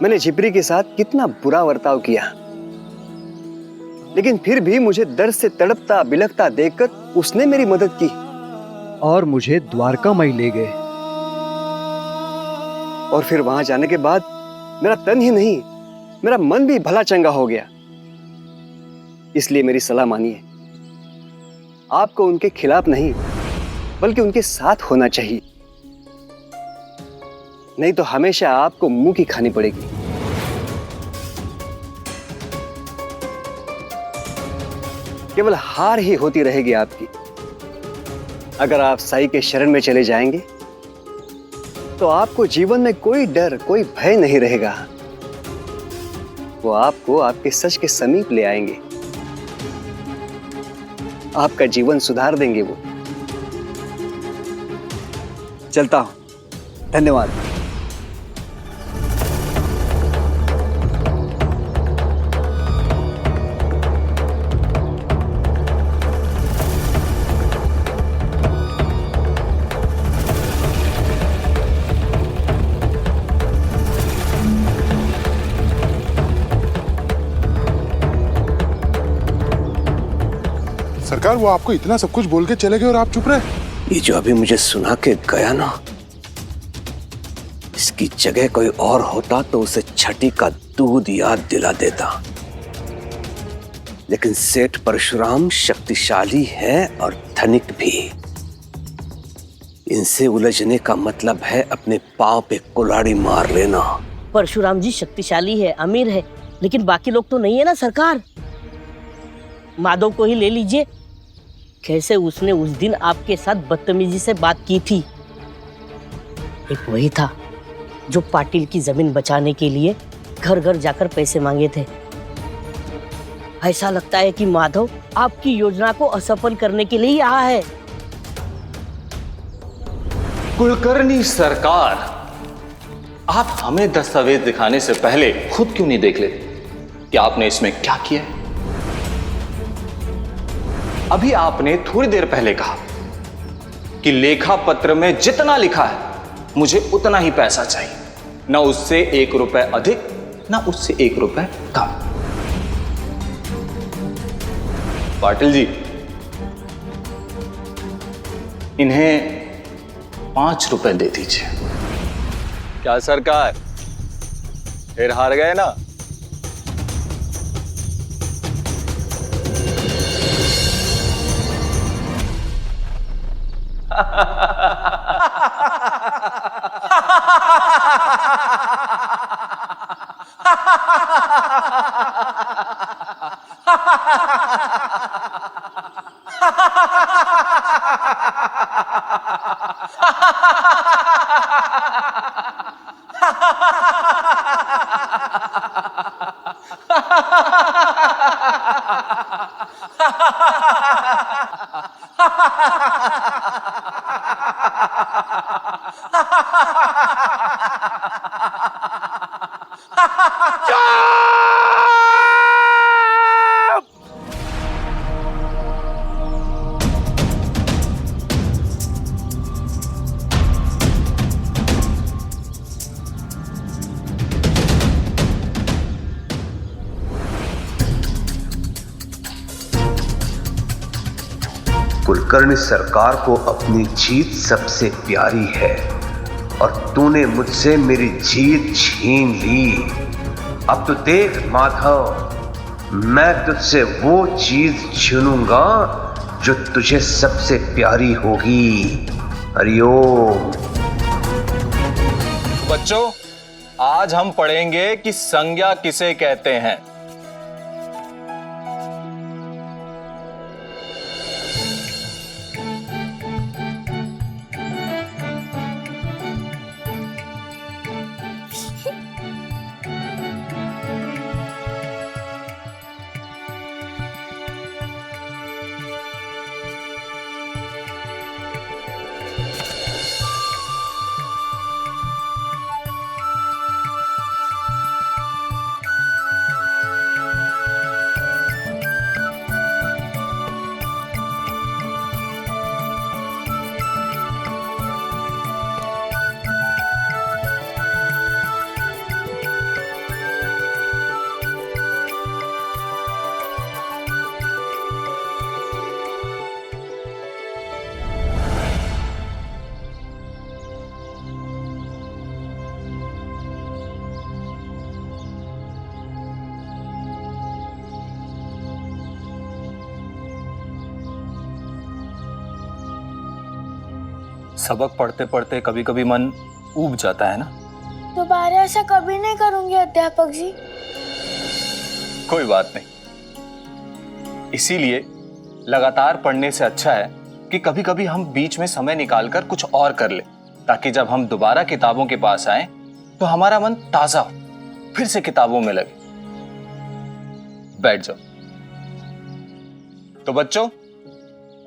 मैंने झिपरी के साथ कितना बुरा बर्ताव किया, लेकिन फिर भी मुझे दर्द से तड़पता बिलखता देखकर उसने मेरी मदद की और मुझे द्वारकामाई ले गए। और फिर वहां जाने के बाद मेरा तन ही नहीं, मेरा मन भी भला चंगा हो गया। इसलिए मेरी सलाह मानिए, आपको उनके खिलाफ नहीं बल्कि उनके साथ होना चाहिए, नहीं तो हमेशा आपको मुंह की खानी पड़ेगी। केवल हार ही होती रहेगी आपकी। अगर आप साईं के शरण में चले जाएंगे तो आपको जीवन में कोई डर, कोई भय नहीं रहेगा। वो आपको आपके सच के समीप ले आएंगे, आपका जीवन सुधार देंगे वो। चलता हूं, धन्यवाद। सरकार, वो आपको इतना सब कुछ बोल के चले गए और आप चुप रहे। ये जो अभी मुझे सुना के गया ना, इसकी जगह कोई और होता तो उसे छठी का दूध याद दिला देता। लेकिन सेठ परशुराम शक्तिशाली है और धनिक भी। इनसे उलझने का मतलब है अपने पांव पे कुल्हाड़ी मार लेना। परशुराम जी शक्तिशाली है, अमीर है, लेकिन बाकी लोग तो नहीं है ना सरकार। माधव को ही ले लीजिए, कैसे उसने उस दिन आपके साथ बदतमीजी से बात की थी। एक वही था जो पाटिल की जमीन बचाने के लिए घर घर जाकर पैसे मांगे थे। ऐसा लगता है कि माधव आपकी योजना को असफल करने के लिए आया है। कुलकर्णी सरकार, आप हमें दस्तावेज दिखाने से पहले खुद क्यों नहीं देख लेते कि आपने इसमें क्या किया है? अभी आपने थोड़ी देर पहले कहा कि लेखा पत्र में जितना लिखा है मुझे उतना ही पैसा चाहिए, ना उससे 1 रुपए अधिक, ना उससे 1 रुपए कम। पाटिल जी, इन्हें 5 रुपए दे दीजिए। क्या सरकार, फिर हार गए ना? कुलकर्णी सरकार को अपनी जीत सबसे प्यारी है और तूने मुझसे मेरी जीत छीन ली। अब तो देख माधव, मैं तुझसे वो चीज छीनूंगा जो तुझे सबसे प्यारी होगी। हरिओम। बच्चों, आज हम पढ़ेंगे कि संज्ञा किसे कहते हैं। सबक पढ़ते पढ़ते कभी कभी मन ऊब जाता है ना। दोबारा ऐसा कभी नहीं करूंगी अध्यापक जी। कोई बात नहीं, इसीलिए लगातार पढ़ने से अच्छा है कि कभी कभी हम बीच में समय निकालकर कुछ और कर ले, ताकि जब हम दोबारा किताबों के पास आए तो हमारा मन ताजा हो, फिर से किताबों में लगे। बैठ जाओ। तो बच्चों,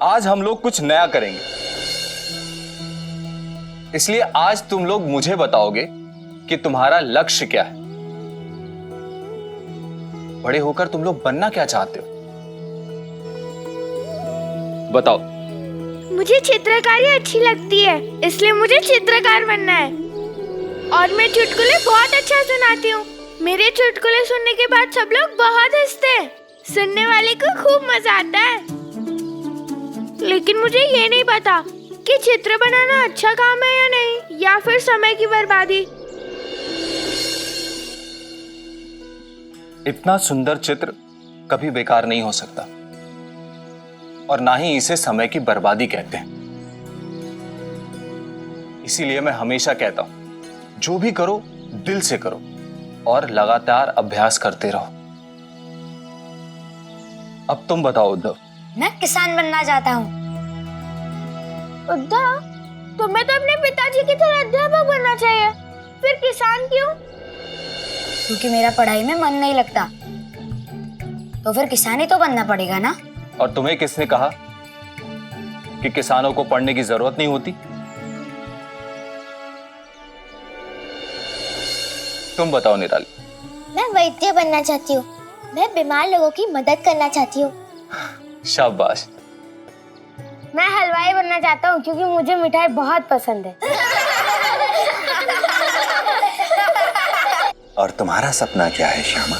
आज हम लोग कुछ नया करेंगे, इसलिए आज तुम लोग मुझे बताओगे कि तुम्हारा लक्ष्य क्या है। बड़े होकर तुम लोग बनना क्या चाहते हो, बताओ। मुझे चित्रकारी अच्छी लगती है, इसलिए मुझे चित्रकार बनना है। और मैं चुटकुले बहुत अच्छा सुनाती हूँ। मेरे चुटकुले सुनने के बाद सब लोग बहुत हंसते हैं। सुनने वाले को खूब मजा आता है। लेकिन मुझे ये नहीं पता कि चित्र बनाना अच्छा काम है या नहीं, या फिर समय की बर्बादी। इतना सुंदर चित्र कभी बेकार नहीं हो सकता, और ना ही इसे समय की बर्बादी कहते हैं। इसीलिए मैं हमेशा कहता हूं, जो भी करो दिल से करो और लगातार अभ्यास करते रहो। अब तुम बताओ उद्धव। मैं किसान बनना चाहता हूँ। उद्धव, तुम्हें तो अपने पिताजी की तरह अध्यापक बनना चाहिए, फिर किसान क्यों? क्योंकि मेरा पढ़ाई में मन नहीं लगता, तो फिर किसान ही तो बनना पड़ेगा ना। और तुम्हें किसने कहा कि किसानों को पढ़ने की जरूरत नहीं होती? तुम बताओ निराली। मैं वैद्य बनना चाहती हूँ। मैं बीमार लोगों की मदद करना चाहती हूँ। शाबाश। मैं हलवाई बनना चाहता हूँ, क्योंकि मुझे मिठाई बहुत पसंद है। और तुम्हारा सपना क्या है श्यामा?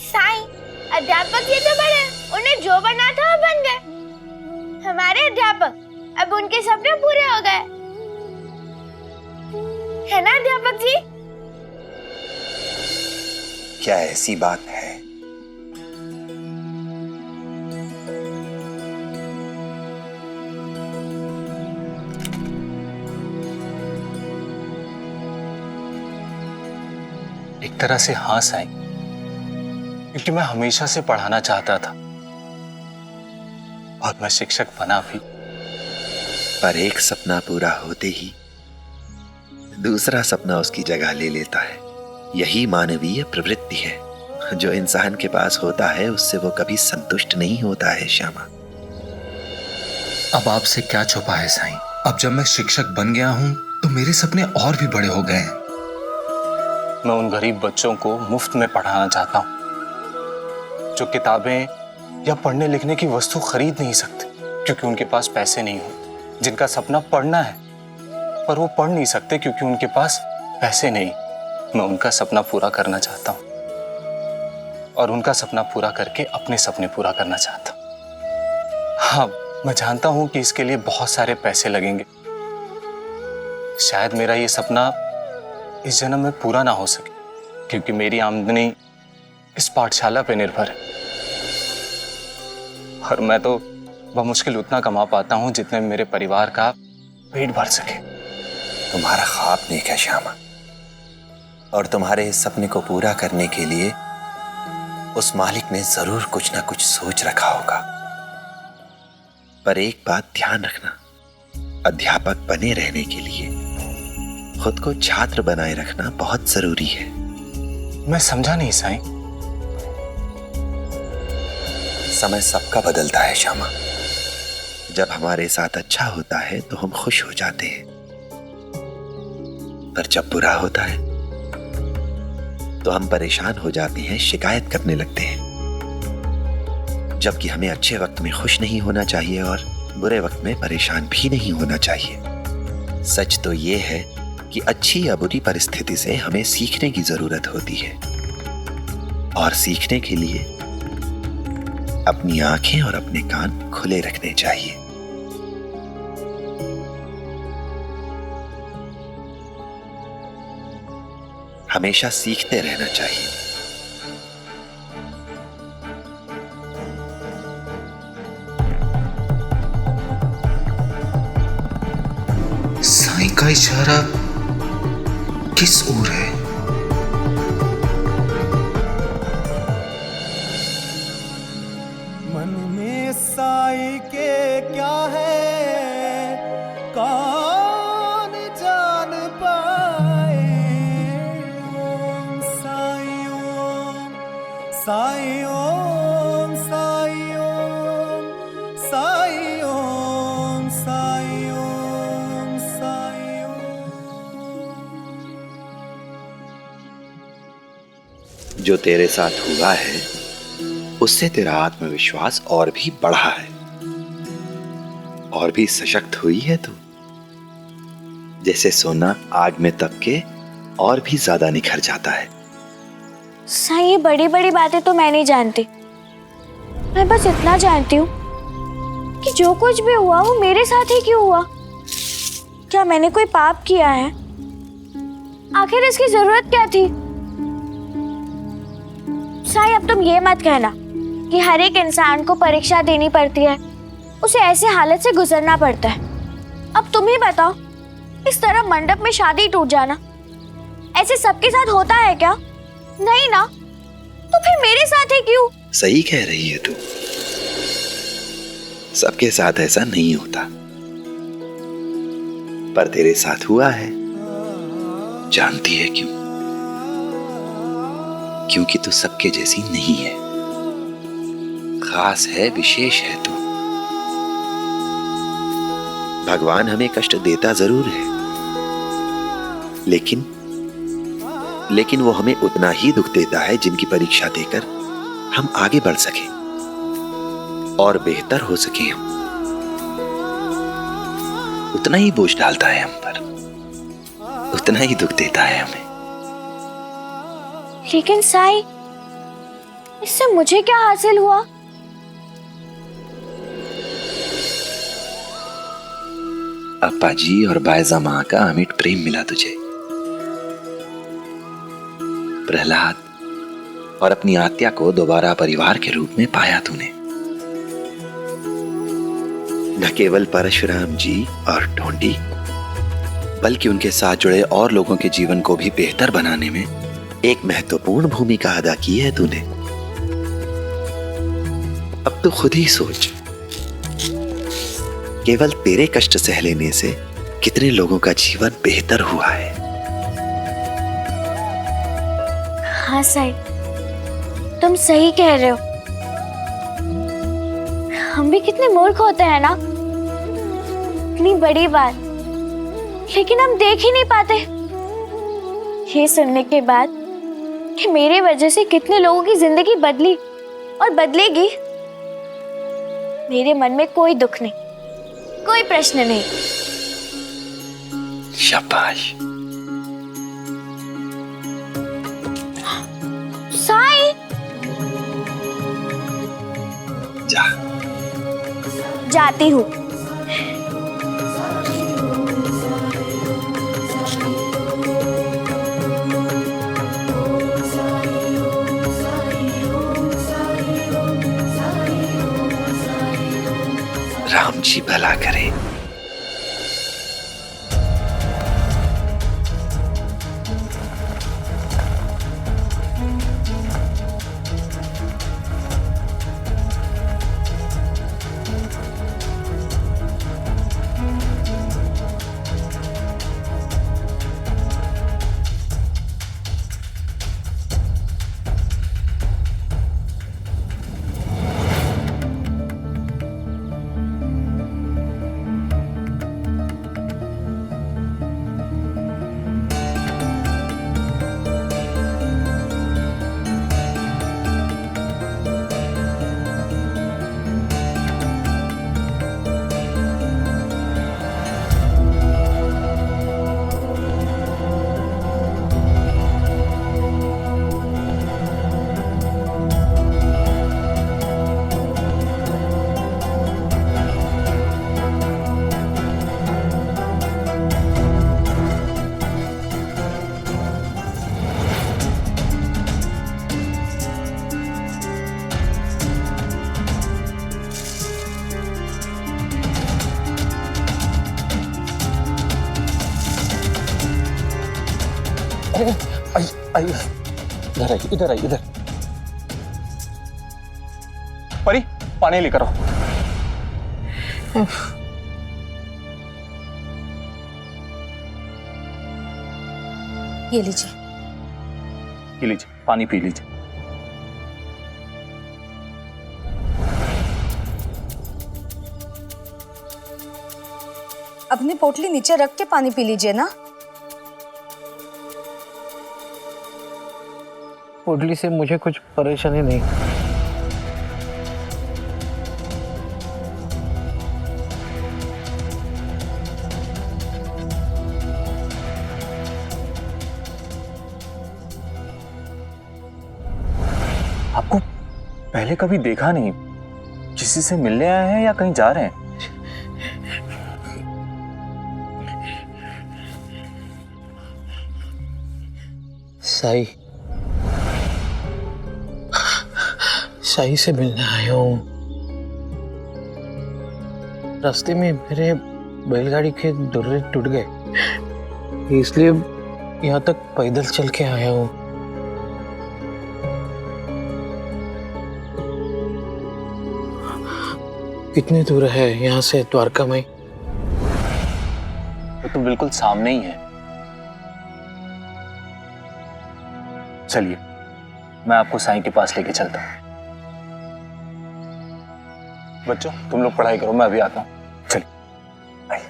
साईं, अध्यापक जी तो बड़े, उन्हें जो बनना था वो बन गए। हमारे अध्यापक, अब उनके सपने पूरे हो गए, है ना अध्यापक जी? क्या ऐसी बात है? एक तरह से हाँ साईं, क्योंकि मैं हमेशा से पढ़ाना चाहता था और मैं शिक्षक बना भी। पर एक सपना पूरा होते ही दूसरा सपना उसकी जगह ले लेता है। यही मानवीय प्रवृत्ति है। जो इंसान के पास होता है उससे वो कभी संतुष्ट नहीं होता है श्यामा। अब आपसे क्या छुपा है साईं। अब जब मैं शिक्षक बन गया हूं तो मेरे सपने और भी बड़े हो गए हैं। मैं उन गरीब बच्चों को मुफ्त में पढ़ाना चाहता हूं जो किताबें या पढ़ने लिखने की वस्तु खरीद नहीं सकते क्योंकि उनके पास पैसे नहीं होते, जिनका सपना पढ़ना है पर वो पढ़ नहीं सकते क्योंकि उनके पास पैसे नहीं। मैं उनका सपना पूरा करना चाहता हूं और उनका सपना पूरा करके अपने सपने पूरा करना चाहता हूं। हाँ, मैं जानता हूं कि इसके लिए बहुत सारे पैसे लगेंगे। शायद मेरा ये सपना इस जन्म में पूरा ना हो सके क्योंकि मेरी आमदनी इस पाठशाला पे निर्भर है और मैं तो बमुश्किल उतना कमा पाता हूं जितने मेरे परिवार का पेट भर सके। तुम्हारा ख्वाब नेक है श्यामा, और तुम्हारे इस सपने को पूरा करने के लिए उस मालिक ने जरूर कुछ ना कुछ सोच रखा होगा। पर एक बात ध्यान रखना, अध्यापक बने रहने के लिए खुद को छात्र बनाए रखना बहुत जरूरी है। मैं समझा नहीं साईं। समय सबका बदलता है श्यामा। जब हमारे साथ अच्छा होता है तो हम खुश हो जाते हैं, पर जब बुरा होता है तो हम परेशान हो जाते हैं, शिकायत करने लगते हैं। जबकि हमें अच्छे वक्त में खुश नहीं होना चाहिए और बुरे वक्त में परेशान भी नहीं होना चाहिए। सच तो ये है कि अच्छी या बुरी परिस्थिति से हमें सीखने की जरूरत होती है, और सीखने के लिए अपनी आंखें और अपने कान खुले रखने चाहिए। हमेशा सीखते रहना चाहिए। साईं का इशारा किस ओर है? मन में साई के क्या है कौन जान पाए। ओम साई ओम साई ओम साई ओम साई ओम साई ओम साई ओम। जो तेरे साथ हुआ है उससे तेरा आत्मविश्वास और भी बढ़ा है, और भी सशक्त हुई है तू। जैसे सोना आग में तप के और भी ज्यादा निखर जाता है। साईं, ये बड़ी बड़ी बातें तो मैं नहीं जानती। मैं बस इतना जानती हूँ कि जो कुछ भी हुआ वो मेरे साथ ही क्यों हुआ। क्या मैंने कोई पाप किया है? आखिर इसकी जरूरत क्या थी? साईं, अब तुम ये मत कहना कि हर एक इंसान को परीक्षा देनी पड़ती है, उसे ऐसे हालत से गुजरना पड़ता है। अब तुम ही बताओ, इस तरह मंडप में शादी टूट जाना ऐसे सबके साथ होता है क्या? नहीं ना, तो फिर मेरे साथ ही क्यों? सही कह रही है तू, सबके साथ ऐसा नहीं होता, पर तेरे साथ हुआ है। जानती है क्यों? क्योंकि तू सबके जैसी नहीं है, खास है, विशेष है तू। भगवान हमें कष्ट देता जरूर है, लेकिन वो हमें उतना ही दुख देता है जिनकी परीक्षा देकर हम आगे बढ़ सके और बेहतर हो सके। हम उतना ही बोझ डालता है हम पर, उतना ही दुख देता है हमें। लेकिन साईं, इससे मुझे क्या हासिल हुआ? अप्पा जी और बायजा मां का अमिट प्रेम मिला तुझे। प्रहलाद और अपनी आत्या को दोबारा परिवार के रूप में पाया तूने। न केवल परशुराम जी और ढोंडी, बल्कि उनके साथ जुड़े और लोगों के जीवन को भी बेहतर बनाने में एक महत्वपूर्ण भूमिका अदा की है तूने। अब तो खुद ही सोच, केवल तेरे कष्ट सह लेने से कितने लोगों का जीवन बेहतर हुआ है। हाँ साईं, तुम सही कह रहे हो। हम भी कितने मूर्ख होते हैं ना, इतनी बड़ी बात लेकिन हम देख ही नहीं पाते। ये सुनने के बाद कि मेरे वजह से कितने लोगों की जिंदगी बदली और बदलेगी, मेरे मन में कोई दुख नहीं, कोई प्रश्न नहीं। शाबाश। साई, जा। जाती हूँ। राम जी भला करे। इधर आई इधर। परी, पानी लेकर आओ। ये लीजिए। ये लीजिए, पानी पी लीजिए। अपनी पोटली नीचे रख के पानी पी लीजिए ना। पोटली से मुझे कुछ परेशानी नहीं। आपको पहले कभी देखा नहीं, किसी से मिलने आए हैं या कहीं जा रहे हैं? साई, साई से मिलने आया हूँ। रास्ते में मेरे बैलगाड़ी के दुर्रे टूट गए, इसलिए यहाँ तक पैदल चल के आया हूँ। कितनी दूर है यहाँ से द्वारका माई? वो तो बिल्कुल सामने ही है। चलिए, मैं आपको साईं के पास लेके चलता हूँ। बच्चों, तुम लोग पढ़ाई करो, मैं अभी आता हूँ। चलिए, आइए,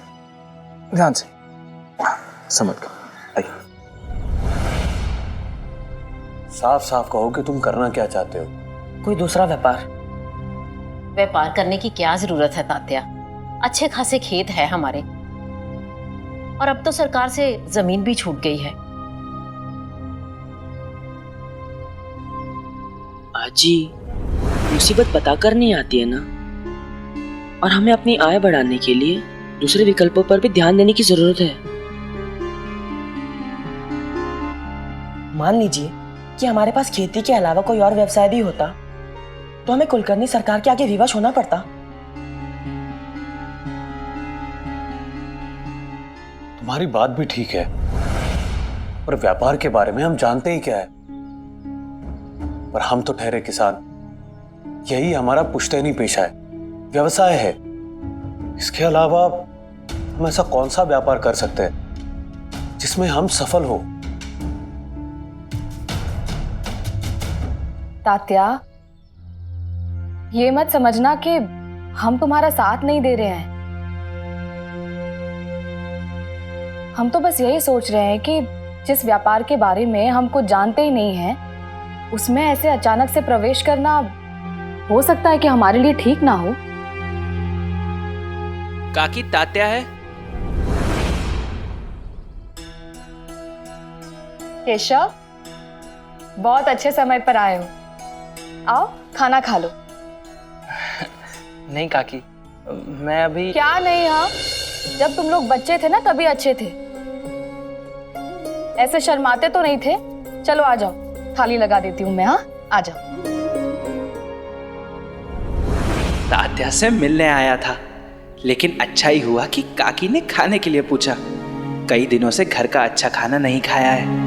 ध्यान से, समझ कर आइए। साफ साफ कहो कि तुम करना क्या चाहते हो। कोई दूसरा व्यापार। व्यापार करने की क्या जरूरत है तात्या? अच्छे खासे खेत है हमारे, और अब तो सरकार से जमीन भी छूट गई है। आजी, मुसीबत बताकर नहीं आती है ना, और हमें अपनी आय बढ़ाने के लिए दूसरे विकल्पों पर भी ध्यान देने की जरूरत है। मान लीजिए कि हमारे पास खेती के अलावा कोई और व्यवसाय भी होता, तो हमें कुलकर्णी सरकार के आगे विवश होना पड़ता। तुम्हारी बात भी ठीक है, पर व्यापार के बारे में हम जानते ही क्या है। पर हम तो ठहरे किसान, यही हमारा पुश्तैनी पेशा है, व्यवसाय है। इसके अलावा हम ऐसा कौन सा व्यापार कर सकते हैं जिसमें हम सफल हो? तात्या, ये मत समझना कि हम तुम्हारा साथ नहीं दे रहे हैं। हम तो बस यही सोच रहे हैं कि जिस व्यापार के बारे में हम कुछ जानते ही नहीं हैं, उसमें ऐसे अचानक से प्रवेश करना हो सकता है कि हमारे लिए ठीक ना हो। काकी, तात्या है। केशव, बहुत अच्छे समय पर आए हो। आओ खाना खा लो। नहीं काकी, मैं अभी। क्या नहीं? हाँ, जब तुम लोग बच्चे थे ना तभी अच्छे थे, ऐसे शर्माते तो नहीं थे। चलो आ जाओ, थाली लगा देती हूँ मैं। हाँ, आ जाओ। तात्या से मिलने आया था, लेकिन अच्छा ही हुआ कि काकी ने खाने के लिए पूछा। कई दिनों से घर का अच्छा खाना नहीं खाया है।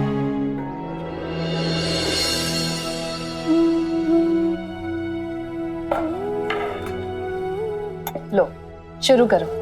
लो, शुरू करो।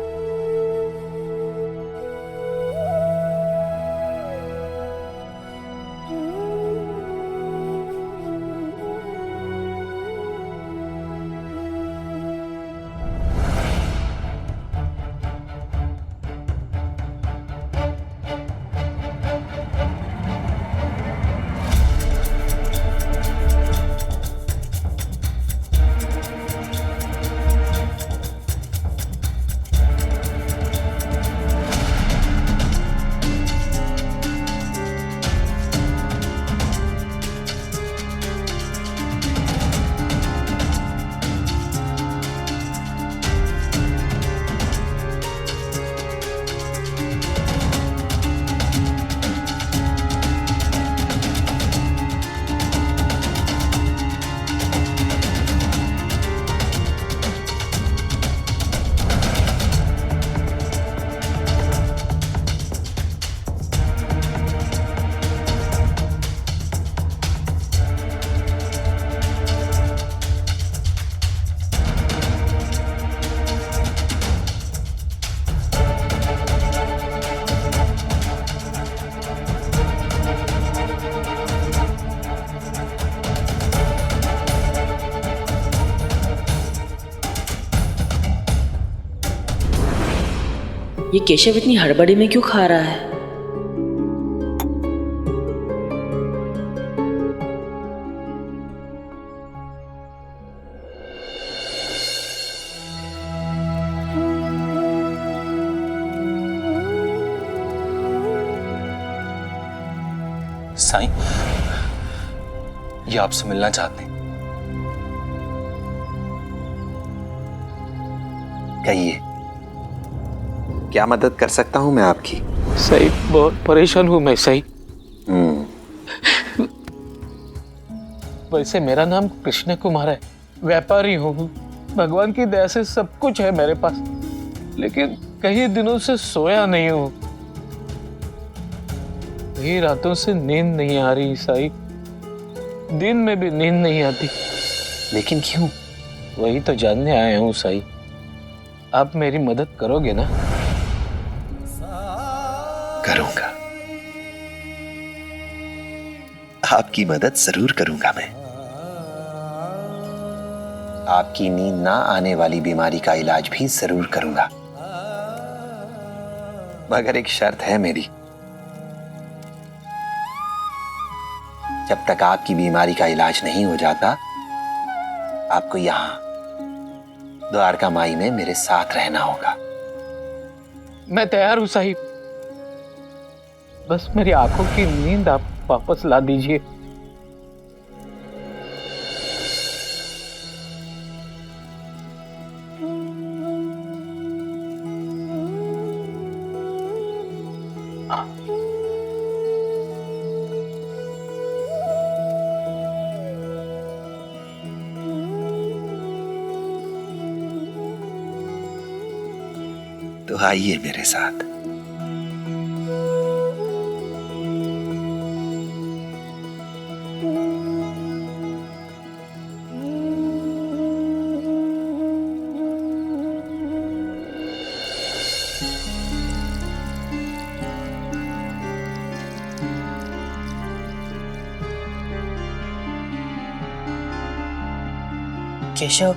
ये केशव इतनी हड़बड़ी में क्यों खा रहा है? साईं, ये आपसे मिलना चाहते हैं। कहिए, क्या मदद कर सकता हूं मैं आपकी? सही, बहुत परेशान हूं मैं। सही, वैसे मेरा नाम कृष्ण कुमार है, व्यापारी हूँ। भगवान की दया से सब कुछ है मेरे पास, लेकिन कई दिनों से सोया नहीं हूँ। कई रातों से नींद नहीं आ रही साईं, दिन में भी नींद नहीं आती। लेकिन क्यों? वही तो जानने आया हूँ साईं। आप मेरी मदद करोगे ना? करूंगा, आपकी मदद जरूर करूंगा मैं। आपकी नींद ना आने वाली बीमारी का इलाज भी जरूर करूंगा, मगर एक शर्त है मेरी। जब तक आपकी बीमारी का इलाज नहीं हो जाता, आपको यहां द्वारका माई में मेरे साथ रहना होगा। मैं तैयार हूं साहिब, बस मेरी आंखों की नींद आप वापस ला दीजिए। तो आइए मेरे साथ। केशव,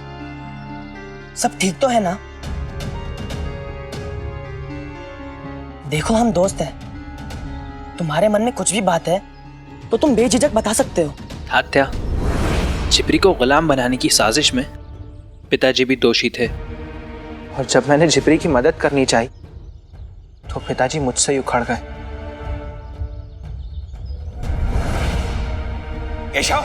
सब ठीक तो है ना? देखो हम दोस्त हैं। तुम्हारे मन में कुछ भी बात है तो तुम बेझिझक बता सकते हो। तात्या, छिपरी को गुलाम बनाने की साजिश में पिताजी भी दोषी थे, और जब मैंने झिपरी की मदद करनी चाहिए तो पिताजी मुझसे ही उखड़ गए। केशव,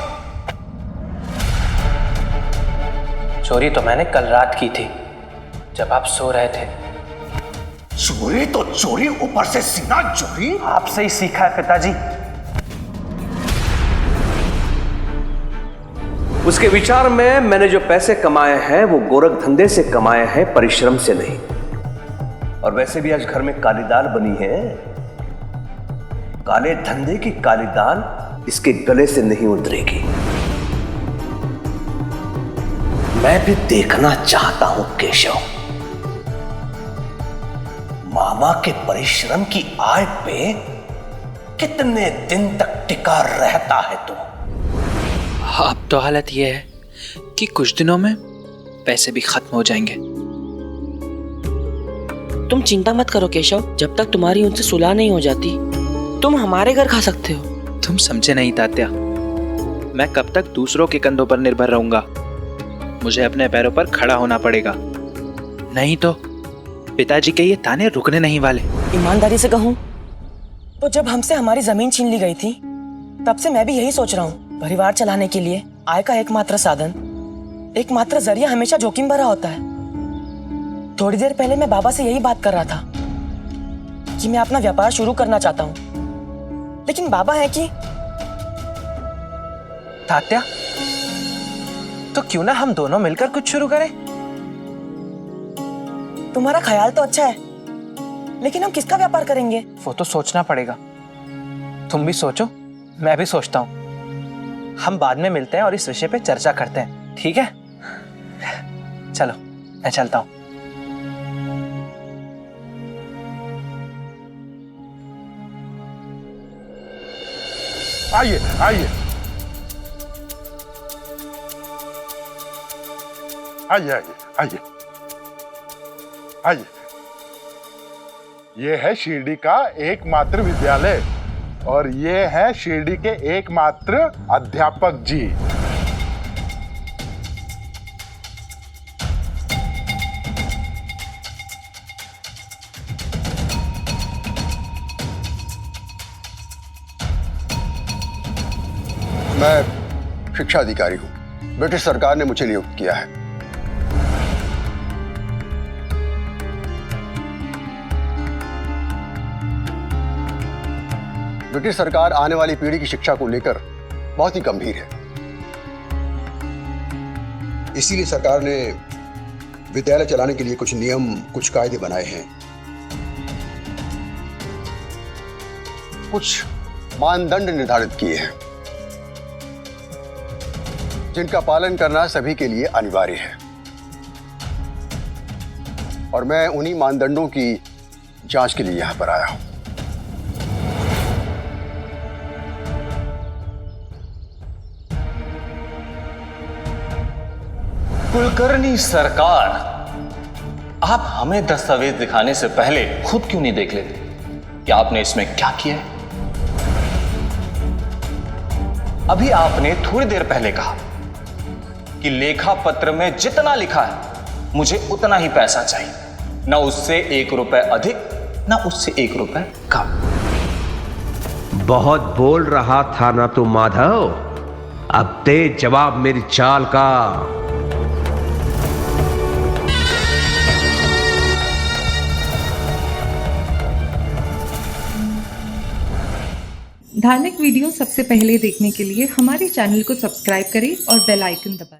चोरी तो मैंने कल रात की थी जब आप सो रहे थे। चोरी तो चोरी, ऊपर से सीना चोरी। आपसे ही सीखा है पिताजी। उसके विचार में मैंने जो पैसे कमाए हैं वो गोरख धंधे से कमाए हैं, परिश्रम से नहीं। और वैसे भी आज घर में काली दाल बनी है। काले धंधे की काली दाल इसके गले से नहीं उतरेगी। मैं भी देखना चाहता हूं केशव, मामा के परिश्रम की आय पे कितने दिन तक टिका रहता है तू। अब तो हालत यह है कि कुछ दिनों में पैसे भी खत्म हो जाएंगे। तुम चिंता मत करो केशव, जब तक तुम्हारी उनसे सुलह नहीं हो जाती तुम हमारे घर खा सकते हो। तुम समझे नहीं तात्या, मैं कब तक दूसरों के कंधों पर निर्भर रहूंगा? मुझे अपने पैरों पर खड़ा होना पड़ेगा, नहीं तो पिताजी के ये ताने रुकने नहीं वाले। ईमानदारी से कहूं तो जब हमसे हमारी जमीन छीन ली गई थी तब से मैं भी यही सोच रहा हूँ। परिवार चलाने के लिए आय का एकमात्र साधन, एकमात्र जरिया हमेशा जोखिम भरा होता है। थोड़ी देर पहले मैं बाबा से यही बात कर रहा था कि मैं अपना व्यापार शुरू करना चाहता हूँ, लेकिन बाबा है कि तात्या, तो क्यों ना हम दोनों मिलकर कुछ शुरू करें? तुम्हारा ख्याल तो अच्छा है, लेकिन हम किसका व्यापार करेंगे? वो तो सोचना पड़ेगा। तुम भी सोचो, मैं भी सोचता हूँ। हम बाद में मिलते हैं और इस विषय पे चर्चा करते हैं, ठीक है? चलो, मैं चलता हूँ। आइए आइए आइए आइए आइए आइए। ये है शिरडी का एकमात्र विद्यालय और ये है शिरडी के एकमात्र अध्यापक जी। मैं शिक्षा अधिकारी हूं। ब्रिटिश सरकार ने मुझे नियुक्त किया है। ब्रिटिश सरकार आने वाली पीढ़ी की शिक्षा को लेकर बहुत ही गंभीर है। इसीलिए सरकार ने विद्यालय चलाने के लिए कुछ नियम, कुछ कायदे बनाए हैं, कुछ मानदंड निर्धारित किए हैं जिनका पालन करना सभी के लिए अनिवार्य है। और मैं उन्हीं मानदंडों की जांच के लिए यहां पर आया हूं। कुलकर्णी सरकार, आप हमें दस्तावेज दिखाने से पहले खुद क्यों नहीं देख लेते कि आपने इसमें क्या किया है? अभी आपने थोड़ी देर पहले कहा कि लेखा पत्र में जितना लिखा है मुझे उतना ही पैसा चाहिए, ना उससे 1 रुपए अधिक ना उससे 1 रुपए कम। बहुत बोल रहा था ना तू माधव, अब दे जवाब मेरी चाल का। धार्मिक वीडियो सबसे पहले देखने के लिए हमारे चैनल को सब्सक्राइब करें और बेल आइकन दबाएं।